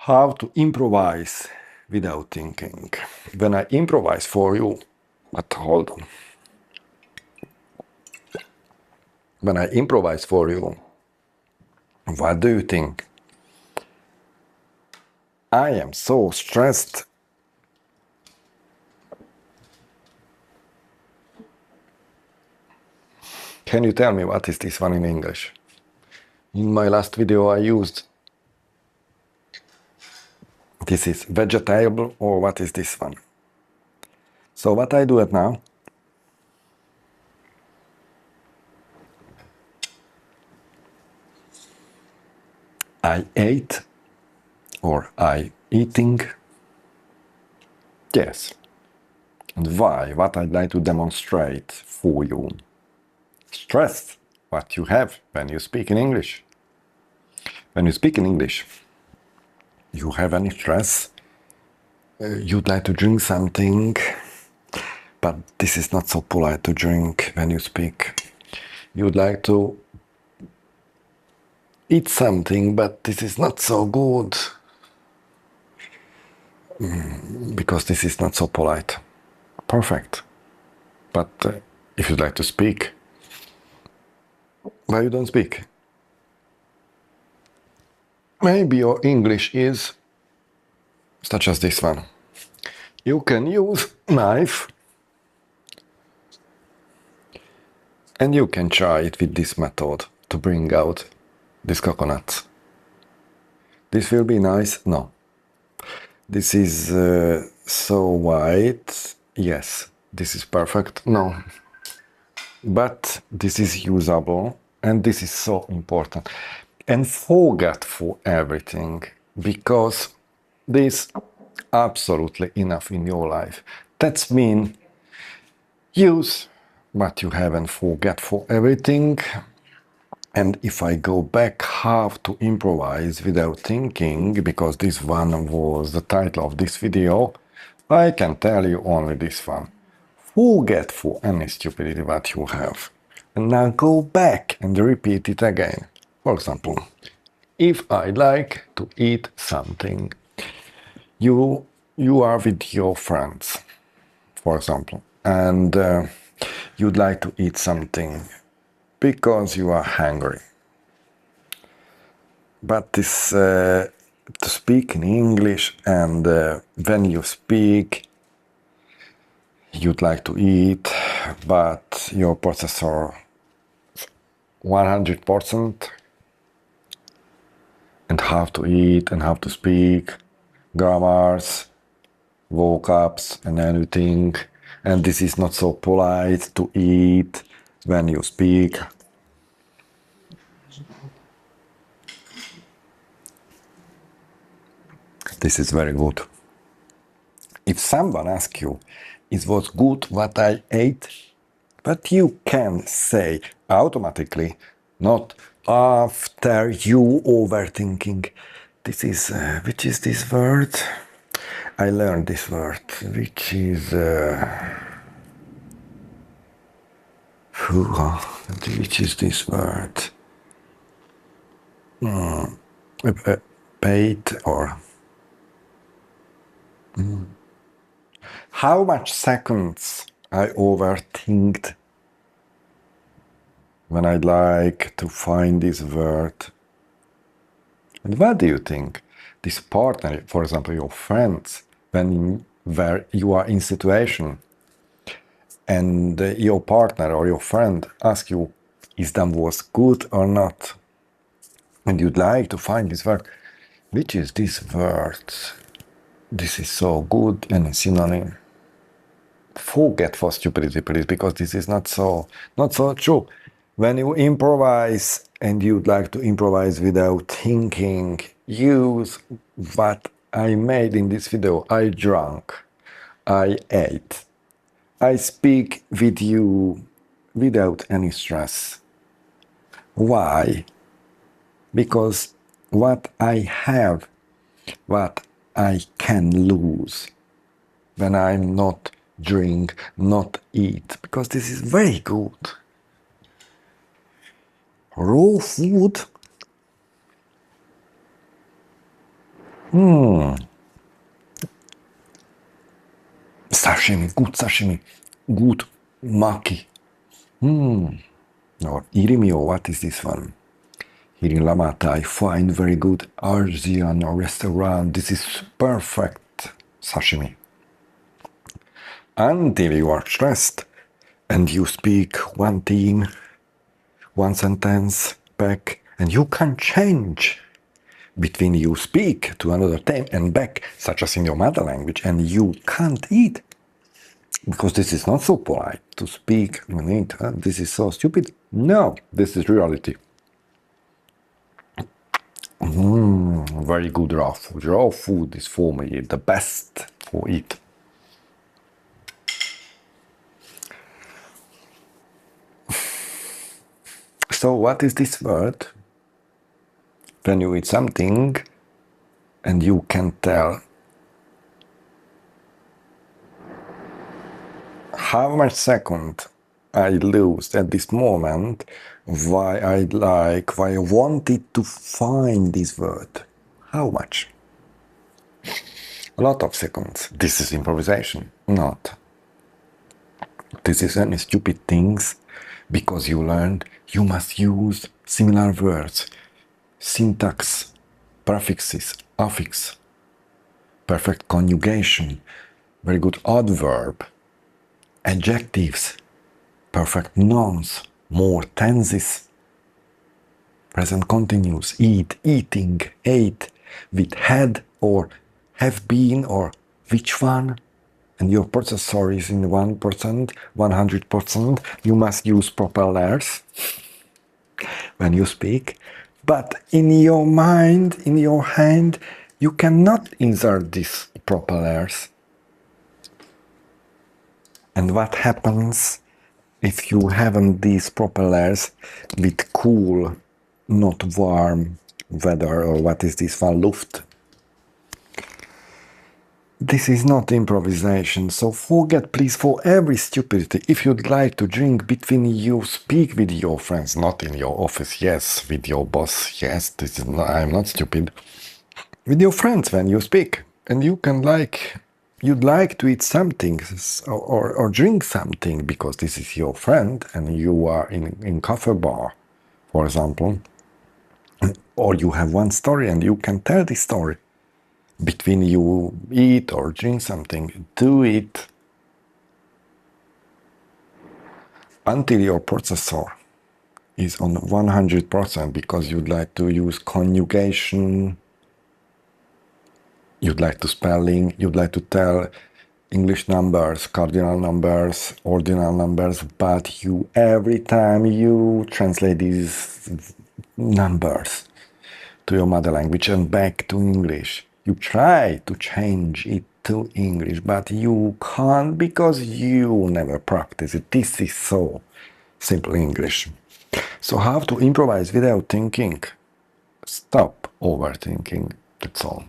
How to improvise without thinking. When I improvise for you, but hold on. When I improvise for you, what do you think? I am so stressed. Can you tell me what is this one in English? In my last video I used this is vegetable, or what is this one? So what I do it now? I ate, or I eating. Yes. And why? What I'd like to demonstrate for you. Stress, what you have when you speak in English. When you speak in English, you have any stress, you'd like to drink something, but this is not so polite to drink when you speak. You'd like to eat something, but this is not so good, because this is not so polite. Perfect. But if you'd like to speak, why you don't speak? Maybe your English is such as this one. You can use knife and you can try it with this method to bring out this coconut. This will be nice? No. This is so white. Yes, this is perfect. No. But this is usable and this is so important. And forget for everything, because this absolutely enough in your life. That's mean use what you have and forget for everything. And if I go back how to improvise without thinking, because this one was the title of this video, I can tell you only this one. Forget for any stupidity what you have. And now go back and repeat it again. For example, if I like to eat something, you are with your friends, for example, and you'd like to eat something because you are hungry. But this to speak in English, and when you speak, you'd like to eat, but your processor 100%, and how to eat and how to speak, grammars, vocabs and everything, and this is not so polite to eat when you speak. This is very good. If someone asks you, it was good what I ate, but you can say automatically, not after you overthinking. This is, which is this word? I learned this word, which is, which is this word? Paid, or how much seconds I overthinked when I like to find this word. And what do you think? This partner, for example, your friends, where you are in situation and your partner or your friend asks you, is that was good or not? And you'd like to find this word. Which is this word? This is so good and a synonym. Forget for stupidity, please, because this is not so true. When you improvise and you'd like to improvise without thinking, use what I made in this video. I drank, I ate, I speak with you without any stress. Why? Because what I have, what I can lose when I'm not drink, not eat, because this is very good. Raw food Sashimi, good sashimi, good maki. Or irimi, or what is this one? Here in Lamata, I find very good Asian restaurant. This is perfect sashimi. Until you are stressed and you speak one theme, one sentence back, and you can change between you speak to another theme and back, such as in your mother language, and you can't eat. Because this is not so polite to speak and eat. This is so stupid. No, this is reality. Very good raw food. Raw food is for me the best for it. So what is this word? When you eat something and you can tell how much second I lose at this moment, why I wanted to find this word. How much? A lot of seconds. This is improvisation. Not. This is any stupid things because you learned you must use similar words, syntax, prefixes, affix, perfect conjugation, very good adverb, adjectives, perfect nouns, more tenses, present continuous, eat, eating, ate, with had or have been or which one, and your processor is in 1%, 100%, you must use propellers when you speak. But in your mind, in your hand, you cannot insert these propellers. And what happens if you haven't these propellers with cool, not warm weather, or what is this one, Luft? This is not improvisation, so forget please for every stupidity. If you'd like to drink between you, speak with your friends, not in your office, yes, with your boss, yes, this is not, I'm not stupid. With your friends when you speak, and you can you'd like to eat something or drink something because this is your friend and you are in cafe bar, for example, or you have one story and you can tell this story. Between you eat or drink something, do it until your processor is on 100% because you'd like to use conjugation, you'd like to spelling, you'd like to tell English numbers, cardinal numbers, ordinal numbers, but you every time you translate these numbers to your mother language and back to English, you try to change it to English, but you can't because you never practice it. This is so simple English. So how to improvise without thinking? Stop overthinking, that's all.